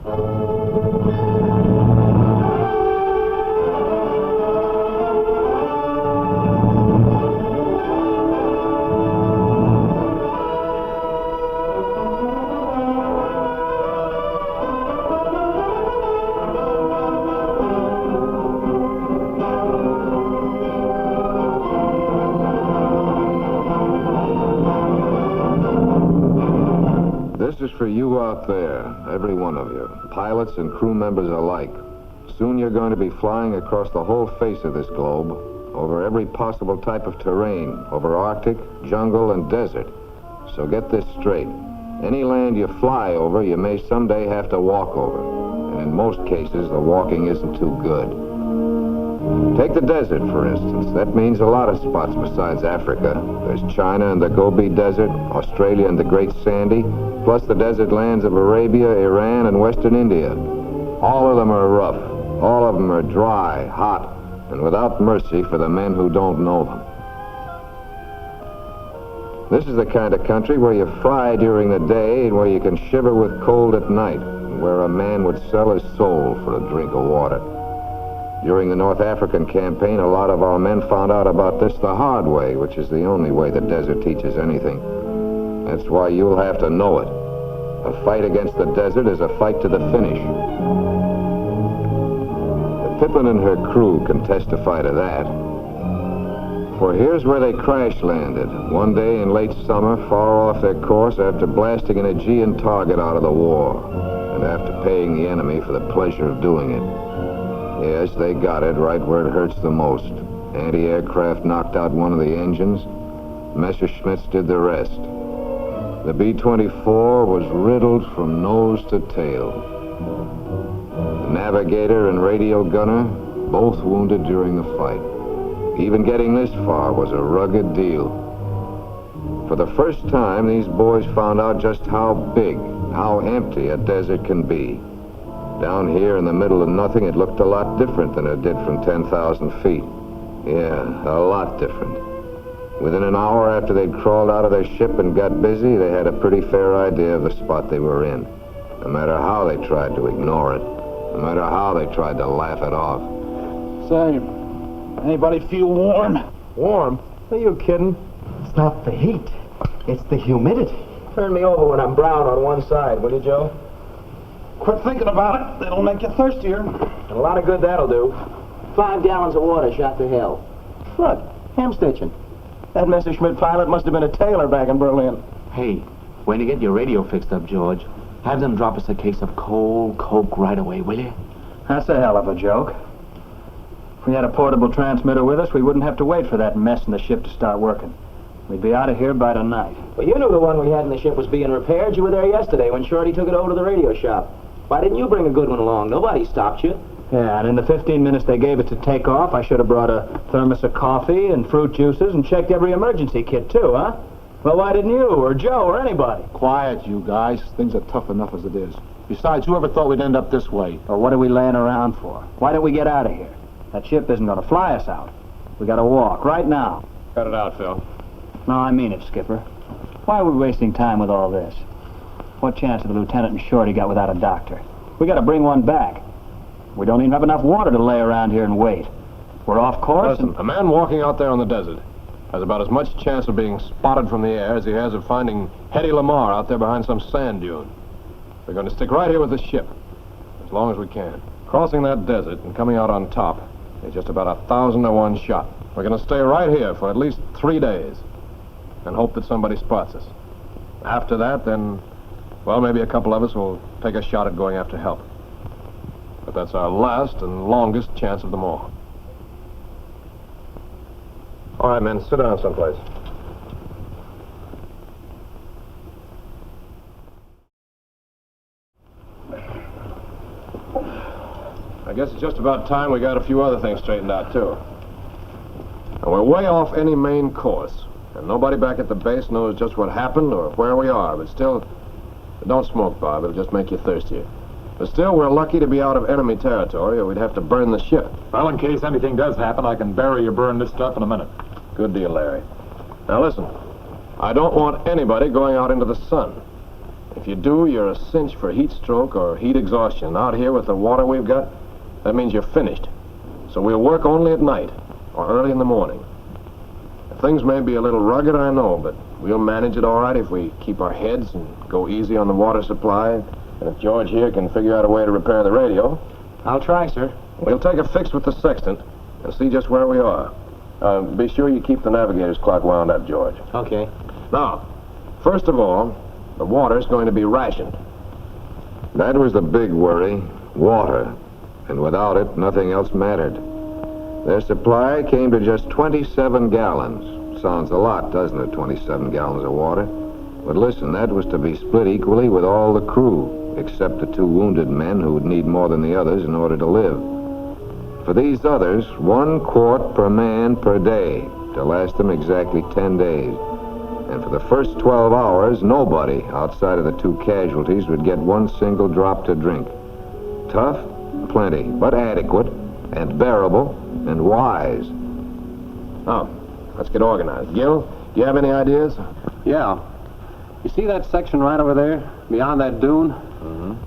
This is for you out there, every one of you, pilots and crew members alike. Soon you're going to be flying across the whole face of this globe, over every possible type of terrain, over Arctic, jungle, and desert. So get this straight. Any land you fly over, you may someday have to walk over. And in most cases, the walking isn't too good. Take the desert, for instance. That means a lot of spots besides Africa. There's China and the Gobi Desert, Australia and the Great Sandy, plus the desert lands of Arabia, Iran, and Western India. All of them are rough. All of them are dry, hot, and without mercy for the men who don't know them. This is the kind of country where you fry during the day and where you can shiver with cold at night, and where a man would sell his soul for a drink of water. During the North African campaign, a lot of our men found out about this the hard way, which is the only way the desert teaches anything. That's why you'll have to know it. A fight against the desert is a fight to the finish. Pippin and her crew can testify to that. For here's where they crash landed, one day in late summer, far off their course after blasting an Aegean target out of the war, and after paying the enemy for the pleasure of doing it. Yes, they got it right where it hurts the most. Anti-aircraft knocked out one of the engines. Messerschmitts did the rest. The B-24 was riddled from nose to tail. The navigator and radio gunner, both wounded during the fight. Even getting this far was a rugged deal. For the first time, these boys found out just how big, how empty a desert can be. Down here in the middle of nothing, it looked a lot different than it did from 10,000 feet. Yeah, a lot different. Within an hour after they'd crawled out of their ship and got busy, they had a pretty fair idea of the spot they were in. No matter how they tried to ignore it, no matter how they tried to laugh it off. Say, anybody feel warm? Warm? Are you kidding? It's not the heat. It's the humidity. Turn me over when I'm brown on one side, will you, Joe? Quit thinking about it. It'll make you thirstier. And a lot of good that'll do. 5 gallons of water shot to hell. Look, hem stitching. That Messerschmitt pilot must have been a tailor back in Berlin. Hey, when you get your radio fixed up, George, have them drop us a case of cold Coke right away, will you? That's a hell of a joke. If we had a portable transmitter with us, we wouldn't have to wait for that mess in the ship to start working. We'd be out of here by tonight. Well, you knew the one we had in the ship was being repaired. You were there yesterday when Shorty took it over to the radio shop. Why didn't you bring a good one along? Nobody stopped you. Yeah, and in the 15 minutes they gave it to take off, I should have brought a thermos of coffee and fruit juices and checked every emergency kit, too, huh? Well, why didn't you, or Joe, or anybody? Quiet, you guys. Things are tough enough as it is. Besides, whoever thought we'd end up this way? Well, what are we laying around for? Why don't we get out of here? That ship isn't going to fly us out. We got to walk, right now. Cut it out, Phil. No, I mean it, Skipper. Why are we wasting time with all this? What chance have the lieutenant and Shorty got without a doctor? We got to bring one back. We don't even have enough water to lay around here and wait. We're off course. Listen, a man walking out there on the desert has about as much chance of being spotted from the air as he has of finding Hetty Lamar out there behind some sand dune. We're going to stick right here with the ship, as long as we can. Crossing that desert and coming out on top is just about 1,000 to 1 shot. We're going to stay right here for at least 3 days and hope that somebody spots us. After that, then, well, maybe a couple of us will take a shot at going after help. But that's our last and longest chance of them all. All right, men, sit down someplace. I guess it's just about time we got a few other things straightened out, too. Now, we're way off any main course, and nobody back at the base knows just what happened or where we are, but still, don't smoke, Bob. It'll just make you thirstier. But still, we're lucky to be out of enemy territory, or we'd have to burn the ship. Well, in case anything does happen, I can bury or burn this stuff in a minute. Good deal, Larry. Now, listen. I don't want anybody going out into the sun. If you do, you're a cinch for heat stroke or heat exhaustion. Out here with the water we've got, that means you're finished. So we'll work only at night or early in the morning. Things may be a little rugged, I know, but we'll manage it all right if we keep our heads and go easy on the water supply. And if George here can figure out a way to repair the radio, I'll try, sir. we'll take a fix with the sextant and see just where we are. Be sure you keep the navigator's clock wound up, George. Okay. Now, first of all, the water's going to be rationed. That was the big worry, water. And without it, nothing else mattered. Their supply came to just 27 gallons. Sounds a lot, doesn't it, 27 gallons of water? But listen, that was to be split equally with all the crew, except the 2 wounded men who would need more than the others in order to live. For these others, 1 quart per man per day, to last them exactly 10 days. And for the first 12 hours, nobody outside of the 2 casualties would get 1 single drop to drink. Tough? Plenty, but adequate, and bearable, and wise. Now, let's get organized. Gil, do you have any ideas? Yeah. You see that section right over there, beyond that dune?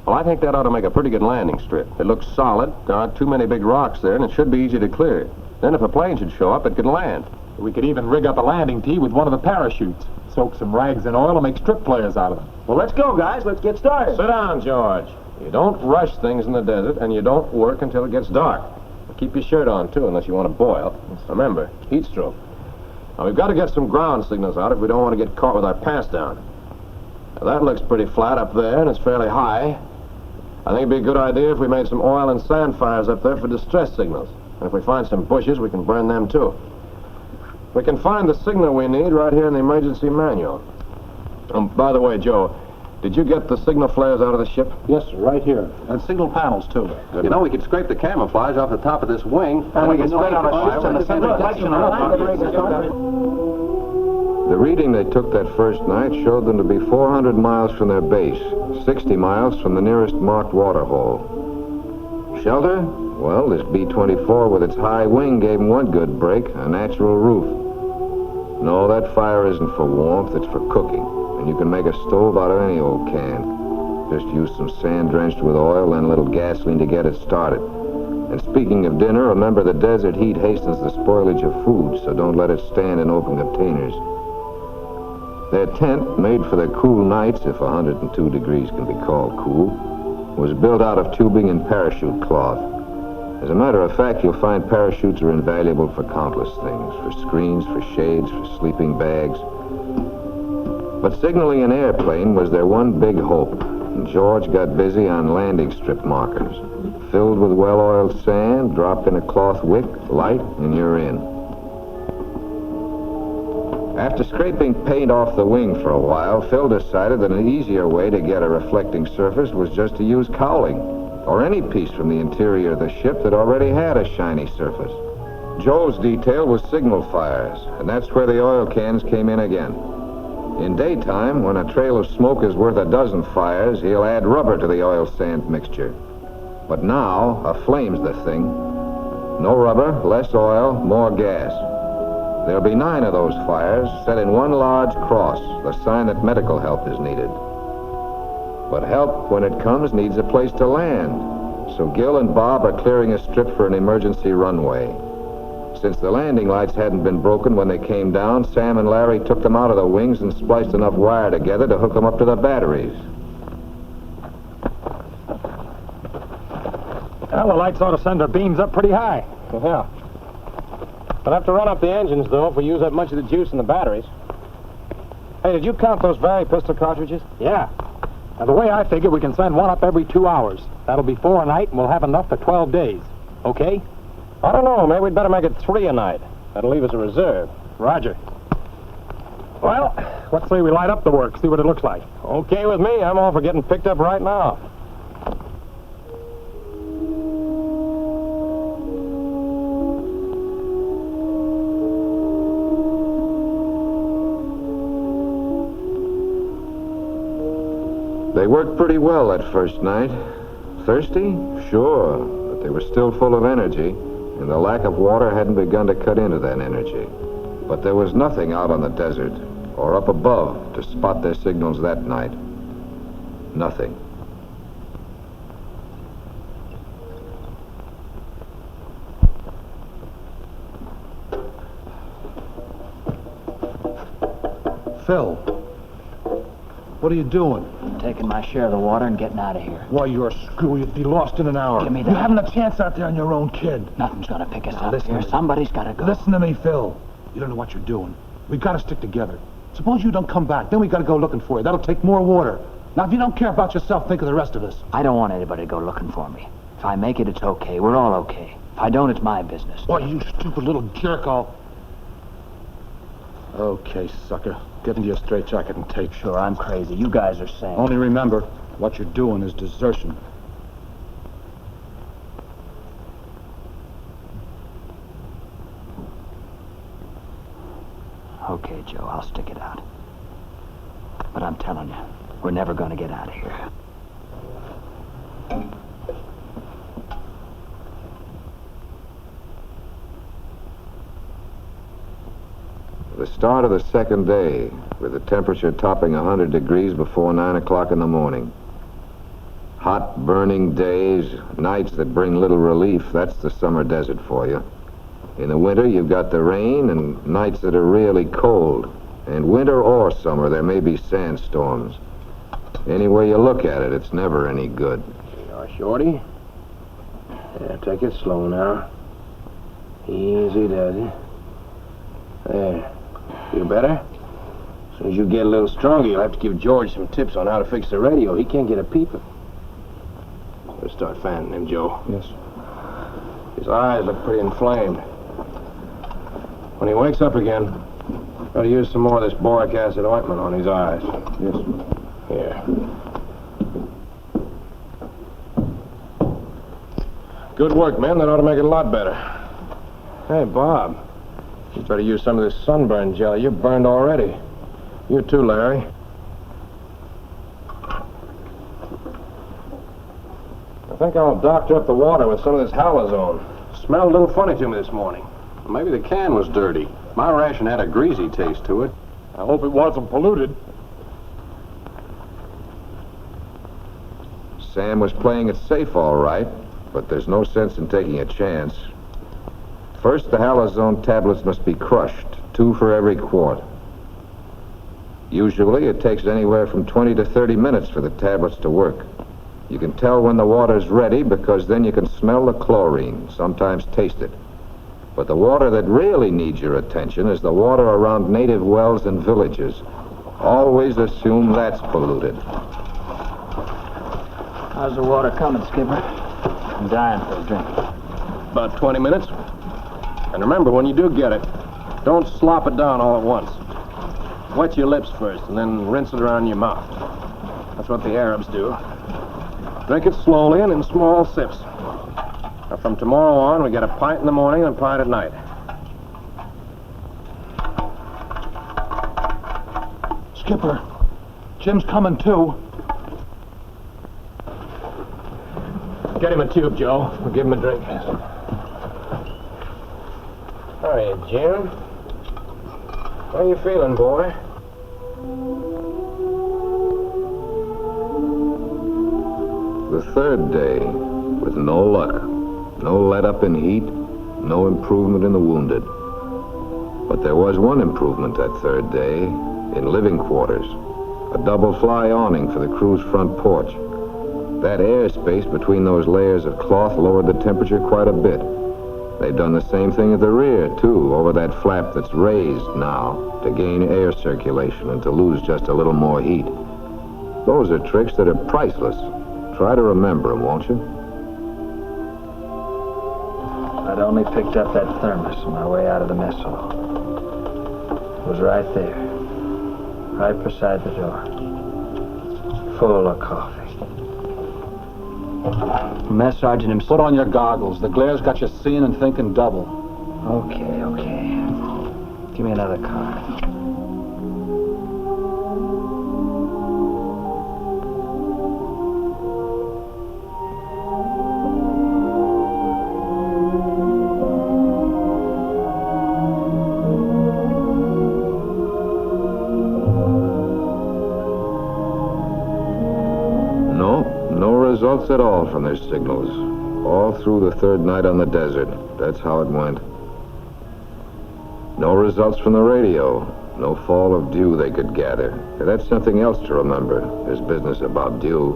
Well, I think that ought to make a pretty good landing strip. It looks solid, there aren't too many big rocks there, and it should be easy to clear. Then if a plane should show up, it could land. We could even rig up a landing tee with one of the parachutes. Soak some rags in oil and make strip players out of them. Well, let's go, guys. Let's get started. Sit down, George. You don't rush things in the desert, and you don't work until it gets dark. Keep your shirt on, too, unless you want to boil. Remember, heat stroke. Now, we've got to get some ground signals out if we don't want to get caught with our pants down. Now, that looks pretty flat up there, and it's fairly high. I think it'd be a good idea if we made some oil and sand fires up there for distress signals. And if we find some bushes, we can burn them, too. We can find the signal we need right here in the emergency manual. By the way, Joe, did you get the signal flares out of the ship? Yes, sir, right here. And signal panels, too. You know, we could scrape the camouflage off the top of this wing. And we can spread on a ship in the center The reading they took that first night showed them to be 400 miles from their base, 60 miles from the nearest marked water hole. Shelter? Well, this B-24 with its high wing gave them one good break, a natural roof. No, that fire isn't for warmth, it's for cooking. And you can make a stove out of any old can. Just use some sand drenched with oil, then a little gasoline to get it started. And speaking of dinner, remember the desert heat hastens the spoilage of food, so don't let it stand in open containers. Their tent, made for the cool nights, if 102 degrees can be called cool, was built out of tubing and parachute cloth. As a matter of fact, you'll find parachutes are invaluable for countless things, for screens, for shades, for sleeping bags. But signaling an airplane was their one big hope, and George got busy on landing strip markers. Filled with well-oiled sand, dropped in a cloth wick, light, and you're in. After scraping paint off the wing for a while, Phil decided that an easier way to get a reflecting surface was just to use cowling, or any piece from the interior of the ship that already had a shiny surface. Joe's detail was signal fires, and that's where the oil cans came in again. In daytime, when a trail of smoke is worth a dozen fires, he'll add rubber to the oil-sand mixture. But now, a flame's the thing. No rubber, less oil, more gas. There'll be 9 of those fires, set in one large cross, the sign that medical help is needed. But help, when it comes, needs a place to land. So Gil and Bob are clearing a strip for an emergency runway. Since the landing lights hadn't been broken when they came down, Sam and Larry took them out of the wings and spliced enough wire together to hook them up to the batteries. Well, the lights ought to send our beams up pretty high. Yeah. We'll have to run up the engines, though, if we use up much of the juice in the batteries. Hey, did you count those Barry pistol cartridges? Yeah. Now, the way I figure, we can send one up every 2 hours. That'll be 4 a night, and we'll have enough for 12 days. Okay? I don't know. Maybe we'd better make it 3 a night. That'll leave us a reserve. Roger. Well, let's say we light up the work, see what it looks like. Okay with me. I'm all for getting picked up right now. They worked pretty well that first night. Thirsty? Sure, but they were still full of energy, and the lack of water hadn't begun to cut into that energy. But there was nothing out on the desert, or up above, to spot their signals that night. Nothing. Phil, what are you doing? Taking my share of the water and getting out of here. Why, you're a screw. You'd be lost in an hour. Give me that. You haven't a chance out there on your own, kid. Nothing's gonna pick us Now, up listen here. to me. Somebody's gotta go. Listen to me, Phil. You don't know what you're doing. We've got to stick together. Suppose you don't come back, then we got to go looking for you. That'll take more water. Now, if you don't care about yourself, think of the rest of us. I don't want anybody to go looking for me. If I make it, it's okay. We're all okay. If I don't, it's my business. Boy, you stupid little jerk, Okay, sucker. Get into your straitjacket and take. Sure, I'm crazy. You guys are sane. Only remember, what you're doing is desertion. Okay, Joe, I'll stick it out. But I'm telling you, we're never gonna get out of here. The start of the second day, with the temperature topping 100 degrees before 9 o'clock in the morning. Hot, burning days, nights that bring little relief, that's the summer desert for you. In the winter, you've got the rain and nights that are really cold. And winter or summer, there may be sandstorms. Any way you look at it, it's never any good. Shorty. Yeah, take it slow now. Easy does it. There. Feel better? As soon as you get a little stronger, you'll have to give George some tips on how to fix the radio. He can't get a peep. Let's start fanning him, Joe. Yes. His eyes look pretty inflamed. When he wakes up again, gotta use some more of this boric acid ointment on his eyes. Yes. Here. Good work, man. That ought to make it a lot better. Hey, Bob. You try to use some of this sunburn jelly. You're burned already. You too, Larry. I think I'll doctor up the water with some of this halazone. Smelled a little funny to me this morning. Maybe the can was dirty. My ration had a greasy taste to it. I hope it wasn't polluted. Sam was playing it safe, all right, but there's no sense in taking a chance. First, the halazone tablets must be crushed, 2 for every quart. Usually, it takes anywhere from 20 to 30 minutes for the tablets to work. You can tell when the water's ready because then you can smell the chlorine, sometimes taste it. But the water that really needs your attention is the water around native wells and villages. Always assume that's polluted. How's the water coming, Skipper? I'm dying for a drink. About 20 minutes. And remember, when you do get it, don't slop it down all at once. Wet your lips first, and then rinse it around your mouth. That's what the Arabs do. Drink it slowly and in small sips. Now, from tomorrow on, we get a pint in the morning and a pint at night. Skipper, Jim's coming too. Get him a tube, Joe. We'll give him a drink. Hiya, Jim. How you feeling, boy? The third day, with no luck, no let-up in heat, no improvement in the wounded. But there was one improvement that third day, in living quarters. A double-fly awning for the crew's front porch. That airspace between those layers of cloth lowered the temperature quite a bit. They've done the same thing at the rear, too, over that flap that's raised now to gain air circulation and to lose just a little more heat. Those are tricks that are priceless. Try to remember them, won't you? I'd only picked up that thermos on my way out of the mess hall. It was right there, right beside the door, full of coffee. Mess sergeant himself. Put on your goggles. The glare's got you seeing and thinking double. Okay. Give me another card. results at all from their signals. All through the third night on the desert. That's how it went. No results from the radio. No fall of dew they could gather. And that's something else to remember, this business about dew.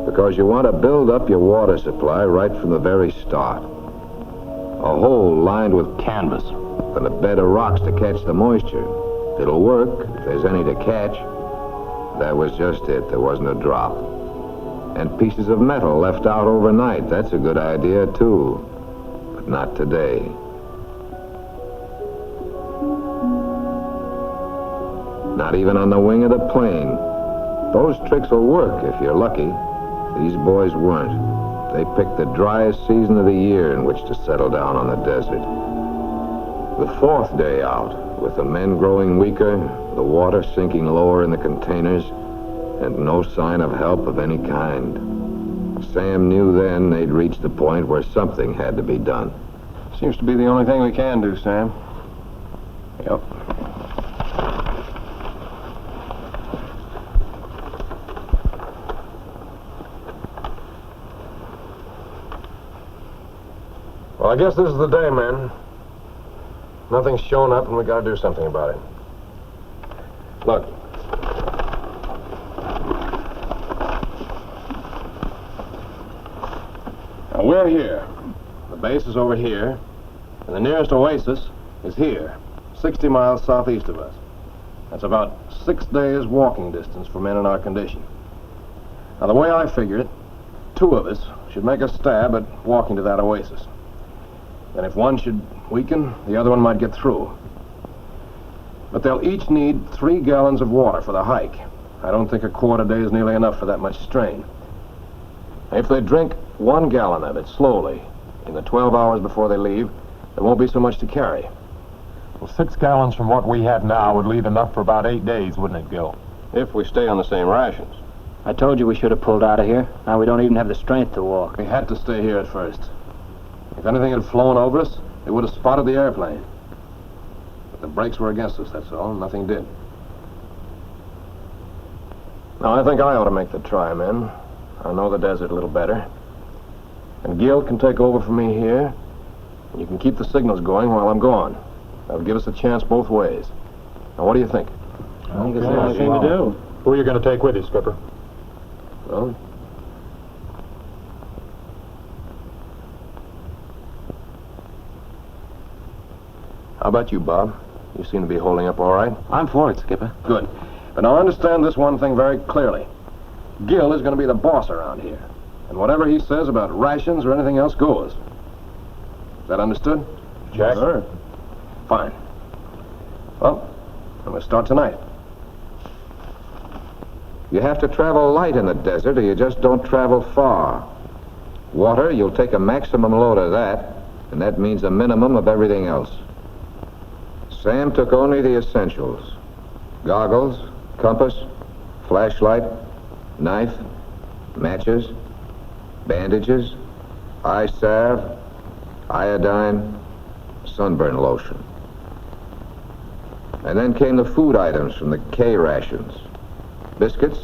Because you want to build up your water supply right from the very start. A hole lined with canvas and a bed of rocks to catch the moisture. It'll work if there's any to catch. That was just it. There wasn't a drop. And pieces of metal left out overnight. That's a good idea, too. But not today. Not even on the wing of the plane. Those tricks will work if you're lucky. These boys weren't. They picked the driest season of the year in which to settle down on the desert. The fourth day out, with the men growing weaker, the water sinking lower in the containers, and no sign of help of any kind. Sam knew then they'd reached the point where something had to be done. Seems to be the only thing we can do, Sam. Yep. Well, I guess this is the day, man. Nothing's shown up, and we gotta do something about it. Look. Now, we're here. The base is over here, and the nearest oasis is here, 60 miles southeast of us. That's about 6 days walking distance for men in our condition. Now, the way I figure it, 2 of us should make a stab at walking to that oasis. And if one should weaken, the other one might get through. But they'll each need 3 gallons of water for the hike. I don't think a quart a day is nearly enough for that much strain. If they drink 1 gallon of it slowly, in the 12 hours before they leave, there won't be so much to carry. Well, 6 gallons from what we have now would leave enough for about 8 days, wouldn't it, Gil? If we stay on the same rations. I told you we should have pulled out of here. Now we don't even have the strength to walk. We had to stay here at first. If anything had flown over us, they would have spotted the airplane. But the brakes were against us, that's all. Nothing did. Now, I think I ought to make the try, men. I know the desert a little better. And Gil can take over for me here. And you can keep the signals going while I'm gone. That'll give us a chance both ways. Now, what do you think? I think it's the only thing to do. Who are you going to take with you, Skipper? Well, how about you, Bob? You seem to be holding up all right. I'm for it, Skipper. Good. But now understand this one thing very clearly. Gil is going to be the boss around here. And whatever he says about rations or anything else goes. Is that understood? Jack? Sure. Fine. Well, I'm going to start tonight. You have to travel light in the desert or you just don't travel far. Water, you'll take a maximum load of that, and that means a minimum of everything else. Sam took only the essentials. Goggles, compass, flashlight, knife, matches, bandages, eye salve, iodine, sunburn lotion. And then came the food items from the K rations. Biscuits,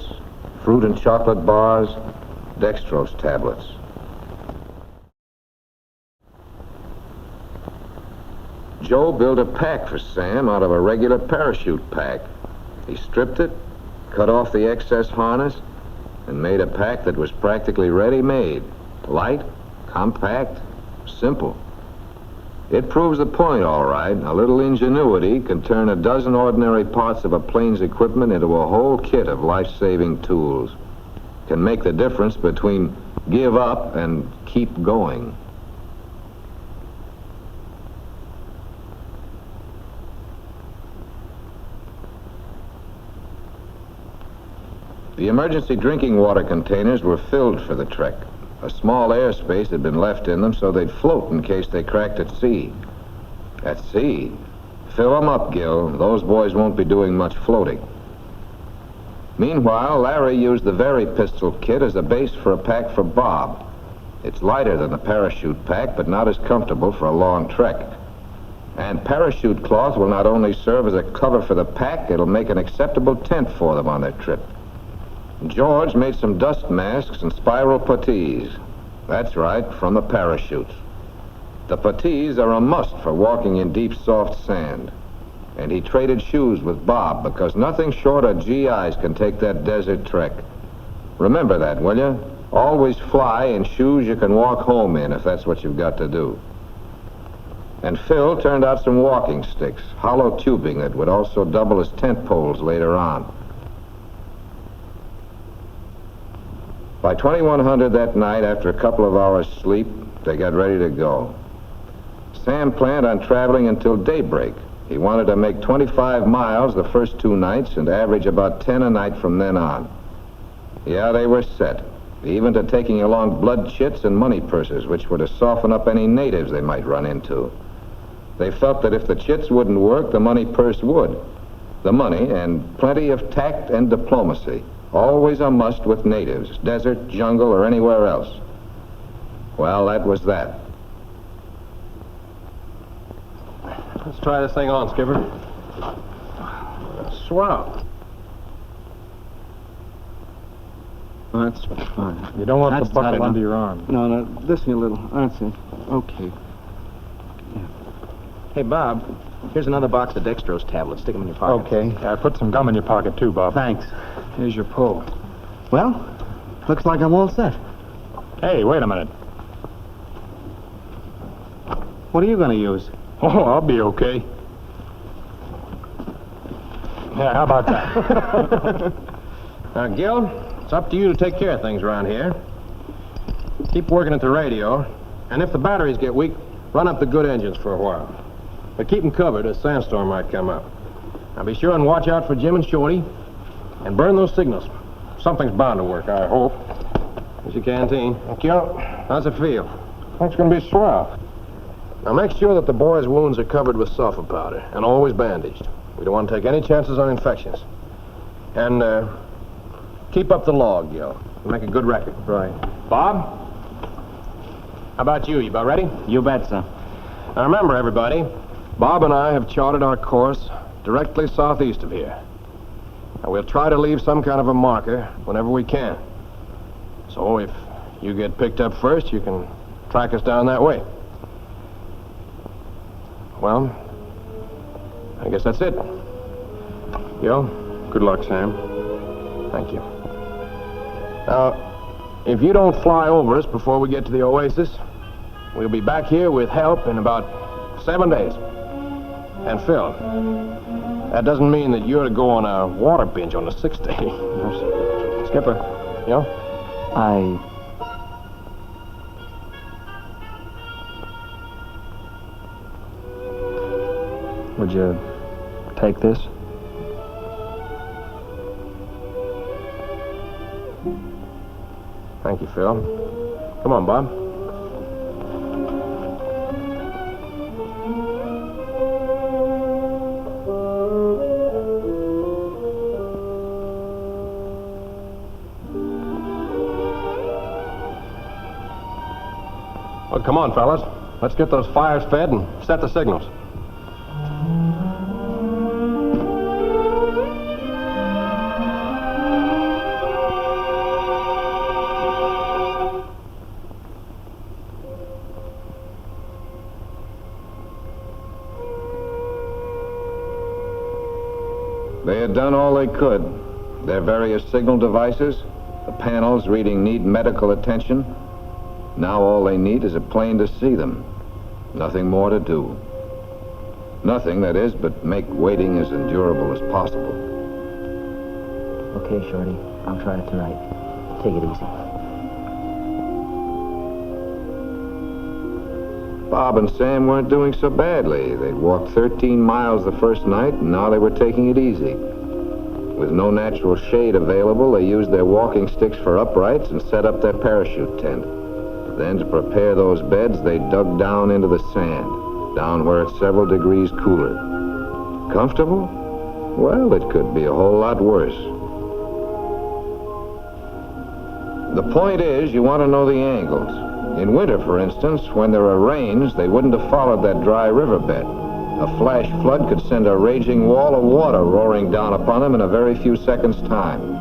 fruit and chocolate bars, dextrose tablets. Joe built a pack for Sam out of a regular parachute pack. He stripped it, cut off the excess harness, and made a pack that was practically ready-made. Light, compact, simple. It proves the point, all right. A little ingenuity can turn a dozen ordinary parts of a plane's equipment into a whole kit of life-saving tools. Can make the difference between give up and keep going. The emergency drinking water containers were filled for the trek. A small airspace had been left in them so they'd float in case they cracked at sea. At sea? Fill them up, Gil. Those boys won't be doing much floating. Meanwhile, Larry used the Very pistol kit as a base for a pack for Bob. It's lighter than the parachute pack, but not as comfortable for a long trek. And parachute cloth will not only serve as a cover for the pack, it'll make an acceptable tent for them on their trip. George made some dust masks and spiral puttees. That's right, from the parachutes. The puttees are a must for walking in deep, soft sand. And he traded shoes with Bob because nothing short of GIs can take that desert trek. Remember that, will you? Always fly in shoes you can walk home in if that's what you've got to do. And Phil turned out some walking sticks, hollow tubing that would also double as tent poles later on. By 2100 that night, after a couple of hours' sleep, they got ready to go. Sam planned on traveling until daybreak. He wanted to make 25 miles the first 2 nights and average about 10 a night from then on. Yeah, they were set, even to taking along blood chits and money purses, which were to soften up any natives they might run into. They felt that if the chits wouldn't work, the money purse would. The money and plenty of tact and diplomacy, always a must with natives, desert, jungle, or anywhere else. Well, that was that. Let's try this thing on, Skipper. Swell. That's fine. You don't want That's the bucket tight, huh? under your arm. No, listen a little. That's it. Okay. Hey, Bob, here's another box of dextrose tablets. Stick them in your pocket. Okay. Put some gum in your pocket, too, Bob. Thanks. Here's your pull. Well, looks like I'm all set. Hey, wait a minute. What are you going to use? Oh, I'll be okay. Yeah, how about that? Now, Gil, it's up to you to take care of things around here. Keep working at the radio, and if the batteries get weak, run up the good engines for a while. But keep them covered, a sandstorm might come up. Now, be sure and watch out for Jim and Shorty, and burn those signals. Something's bound to work, I hope. Here's your canteen. Thank you. How's it feel? It's gonna be swell. Now, make sure that the boys' wounds are covered with sulfur powder, and always bandaged. We don't want to take any chances on infections. And, keep up the log, Gil. Make a good record. Right. Bob? How about you? You about ready? You bet, son. Now, remember, everybody, Bob and I have charted our course directly southeast of here. Now, we'll try to leave some kind of a marker whenever we can. So, if you get picked up first, you can track us down that way. Well, I guess that's it. Gil, good luck, Sam. Thank you. Now, if you don't fly over us before we get to the oasis, we'll be back here with help in about 7 days. And Phil, that doesn't mean that you're to go on a water binge on the 6th day. Skipper, you know? Would you take this? Thank you, Phil. Come on, Bob. Well, come on, fellas. Let's get those fires fed and set the signals. They had done all they could. Their various signal devices, the panels reading need medical attention. Now all they need is a plane to see them. Nothing more to do. Nothing, that is, but make waiting as endurable as possible. Okay, Shorty. I'll try it tonight. Take it easy. Bob and Sam weren't doing so badly. They'd walked 13 miles the first night, and now they were taking it easy. With no natural shade available, they used their walking sticks for uprights and set up their parachute tent. Then, to prepare those beds, they dug down into the sand, down where it's several degrees cooler. Comfortable? Well, it could be a whole lot worse. The point is, you want to know the angles. In winter, for instance, when there are rains, they wouldn't have followed that dry riverbed. A flash flood could send a raging wall of water roaring down upon them in a very few seconds' time.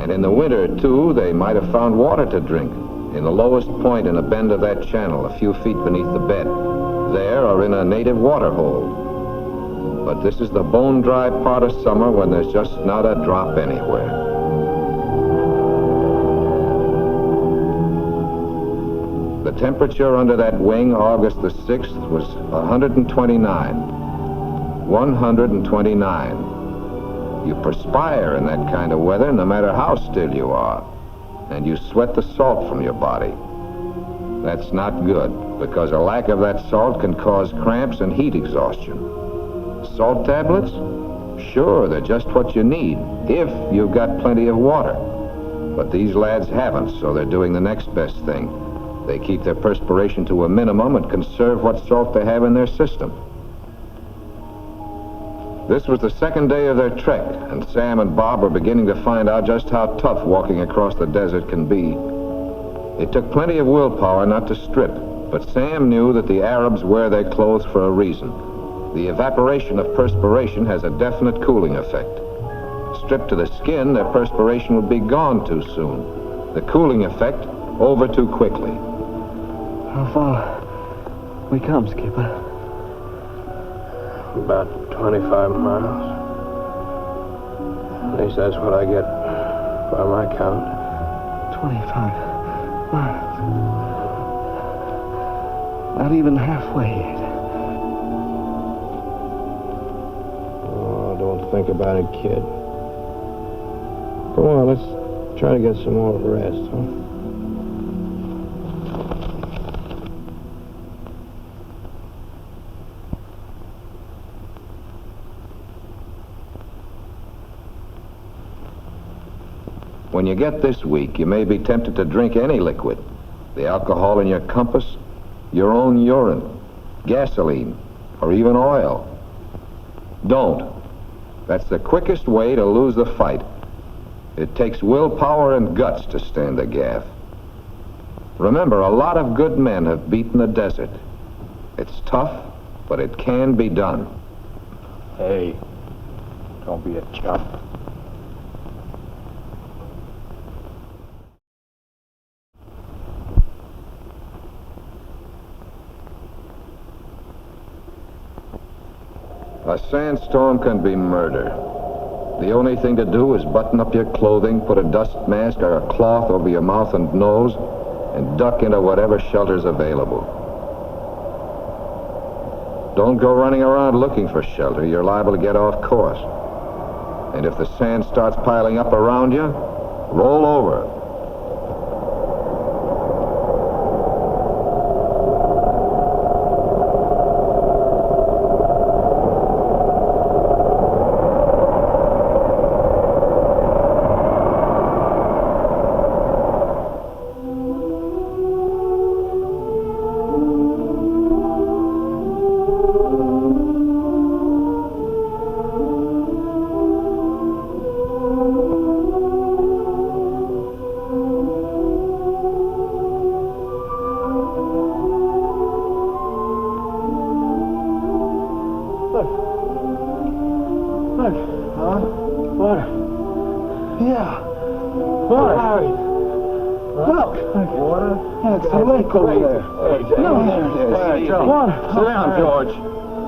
And in the winter, too, they might have found water to drink in the lowest point in a bend of that channel, a few feet beneath the bed, there or in a native water hole. But this is the bone-dry part of summer when there's just not a drop anywhere. The temperature under that wing August the 6th was 129. 129. You perspire in that kind of weather no matter how still you are. And you sweat the salt from your body. That's not good, because a lack of that salt can cause cramps and heat exhaustion. Salt tablets? Sure, they're just what you need, if you've got plenty of water. But these lads haven't, so they're doing the next best thing. They keep their perspiration to a minimum and conserve what salt they have in their system. This was the second day of their trek, and Sam and Bob were beginning to find out just how tough walking across the desert can be. It took plenty of willpower not to strip, but Sam knew that the Arabs wear their clothes for a reason. The evaporation of perspiration has a definite cooling effect. Stripped to the skin, their perspiration would be gone too soon. The cooling effect over too quickly. How far we come, Skipper? About 25 miles. At least that's what I get by my count. 25 miles. Not even halfway yet. Oh, don't think about it, kid. Come on, let's try to get some more rest, huh? When you get this weak, you may be tempted to drink any liquid. The alcohol in your compass, your own urine, gasoline, or even oil. Don't. That's the quickest way to lose the fight. It takes willpower and guts to stand the gaff. Remember, a lot of good men have beaten the desert. It's tough, but it can be done. Hey, don't be a chump. A sandstorm can be murder. The only thing to do is button up your clothing, put a dust mask or a cloth over your mouth and nose, and duck into whatever shelter's available. Don't go running around looking for shelter. You're liable to get off course. And if the sand starts piling up around you, roll over.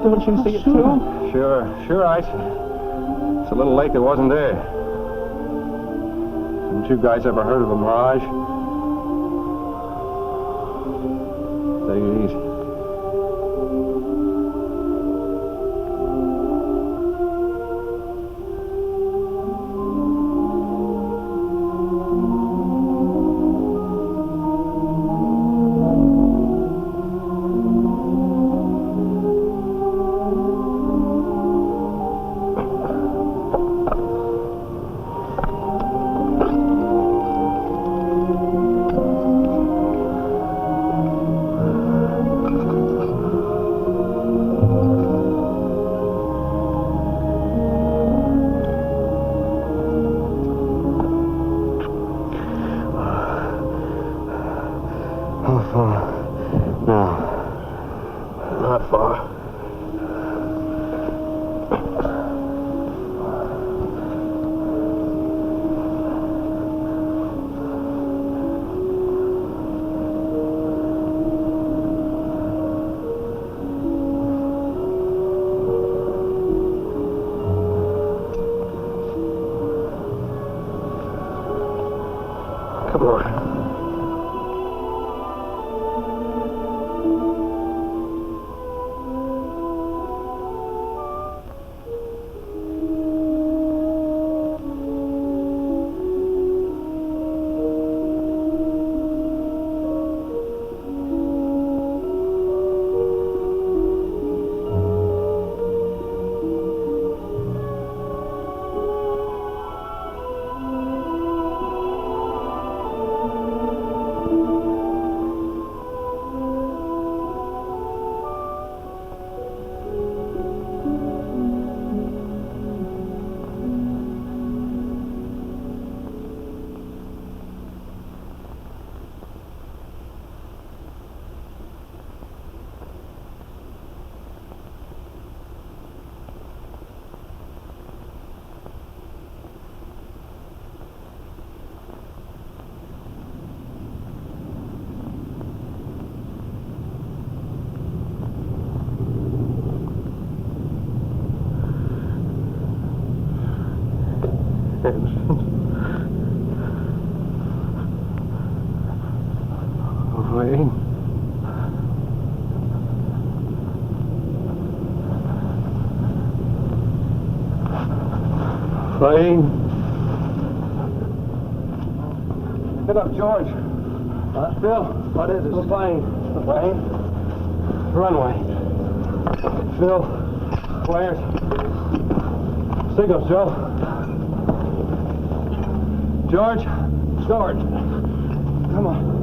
Don't you see it too? Sure, I see. It's a little lake that wasn't there. Haven't you guys ever heard of a mirage? Take it easy. Wayne. Wayne. Get up, George. Bill, what is it? The plane. The plane? Runway. Phil, flares. Signals, Joe. George. George. Come on.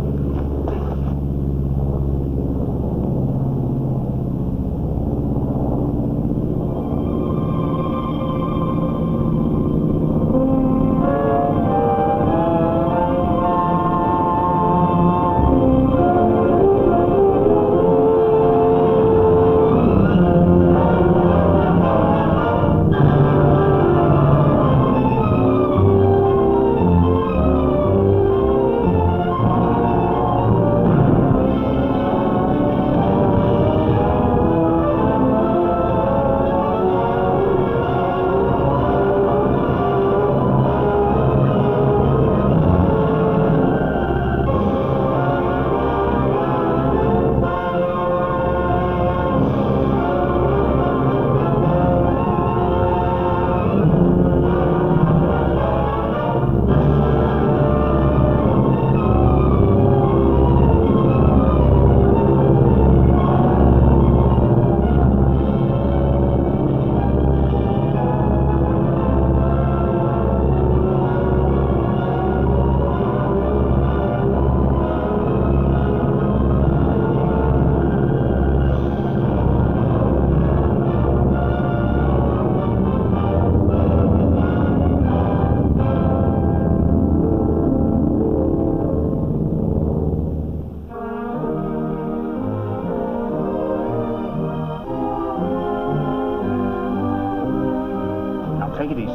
Take it easy.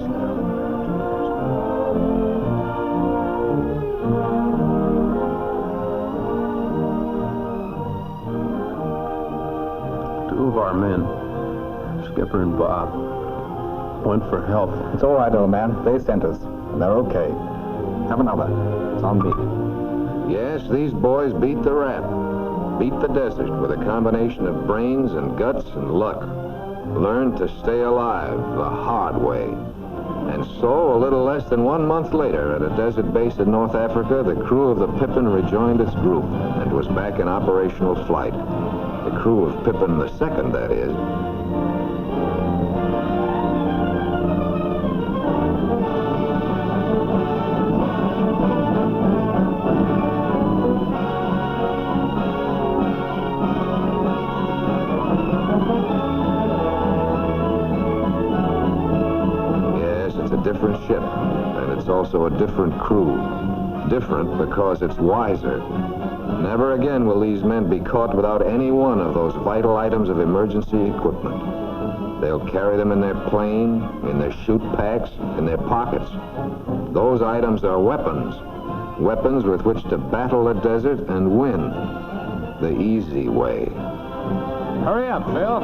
Two of our men, Skipper and Bob, went for help. It's all right, old man. They sent us, and they're okay. Have another. It's on beat. Yes, these boys beat the rap. Beat the desert with a combination of brains and guts and luck. Learned to stay alive the hard way. And so, a little less than 1 month later, at a desert base in North Africa, the crew of the Pippin rejoined its group and was back in operational flight. The crew of Pippin II, that is. Different ship, and it's also a different crew. Different because it's wiser. Never again will these men be caught without any one of those vital items of emergency equipment. They'll carry them in their plane, in their chute packs, in their pockets. Those items are weapons. Weapons with which to battle the desert and win. The easy way. Hurry up, Phil.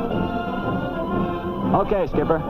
Okay, Skipper.